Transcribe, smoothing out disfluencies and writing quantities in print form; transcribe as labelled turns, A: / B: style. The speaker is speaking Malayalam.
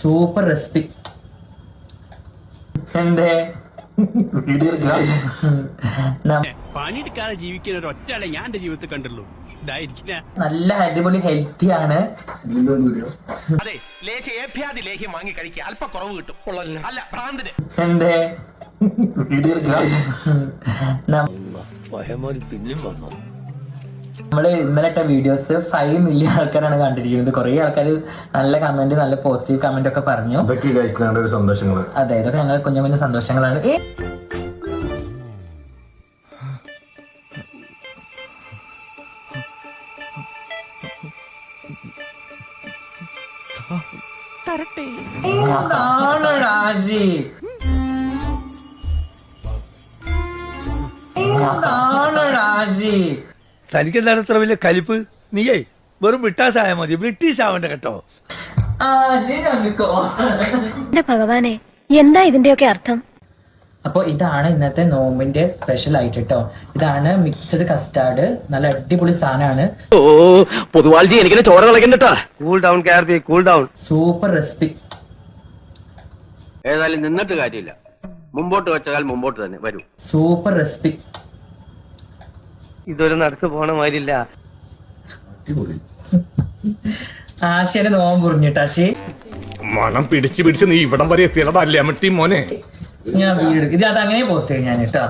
A: Super recipe. എന്തേ
B: പണിയെടുക്കാതെ ജീവിക്കുന്ന ഒരു ഒറ്റ ആളെ ഞാൻ എന്റെ ജീവിതത്തിൽ കണ്ടുള്ളൂ.
A: നല്ല അടിപൊളി ഹെൽത്തി ആണ്.
C: അതെ, ലേഹ്യം വാങ്ങി കഴിക്കുക, അല്പ കുറവ് കിട്ടും. അല്ല ഭ്രാന്തിന്
A: എന്തേ
D: പിന്നെയും വന്നു.
A: നമ്മള് ഇന്നലെ ഇട്ട വീഡിയോസ് 5 മില്യൺ ആൾക്കാരാണ് കണ്ടിരിക്കുന്നത്. കുറെ ആൾക്കാർ നല്ല കമന്റ്, നല്ല പോസിറ്റീവ് കമന്റ് ഒക്കെ പറഞ്ഞു.
E: സന്തോഷങ്ങൾ.
A: അതെ, ഇതൊക്കെ ഞങ്ങൾ കുഞ്ഞു കുഞ്ഞു സന്തോഷങ്ങളാണ്. എന്താണ് രാശി? എന്താണ് രാശി?
D: തനിക്കെന്താണ് ഇത്ര വലിയ കലിപ്പ്? നീയേ വെറും ബ്രിട്ടാസായ മതി, ബ്രിട്ടീഷ് ആവണ്ട കേട്ടോ.
F: ഭഗവാനെ, എന്താ ഇതിന്റെയൊക്കെ അർത്ഥം?
A: അപ്പൊ ഇതാണ് ഇന്നത്തെ നോമ്പിന്റെ സ്പെഷ്യൽ ആയിട്ട് കേട്ടോ. ഇതാണ് മിക്സഡ് കസ്റ്റാർഡ്. നല്ല അടിപൊളി സാധനമാണ്.
C: പൊതുവാൾജി എനിക്ക് ചോര കളക്കണ്ടട്ടാ. കൂൾ ഡൗൺ കാർബി, കൂൾ ഡൗൺ.
A: Super recipe.
C: ഏതായാലും നിന്നിട്ട് കാര്യമില്ല, മുമ്പോട്ട് വെച്ചാൽ മുമ്പോട്ട് തന്നെ വരൂ.
A: Super recipe.
C: ഇതൊരു നടക്ക് പോണ മാതിരില്ല.
A: ആശയുടെ നോമ്പ് മുറിഞ്ഞിട്ട് ആശി
E: മണം പിടിച്ച് പിടിച്ച് നീ ഇവിടം വരെ എത്തിയതല്ലേ അമ്മട്ടി മോനെ.
A: ഞാൻ വീഡിയോ എടുക്കും. ഇത് അത് അങ്ങനെ പോസ്റ്റ് ചെയ്യും ഞാൻ കേട്ടോ.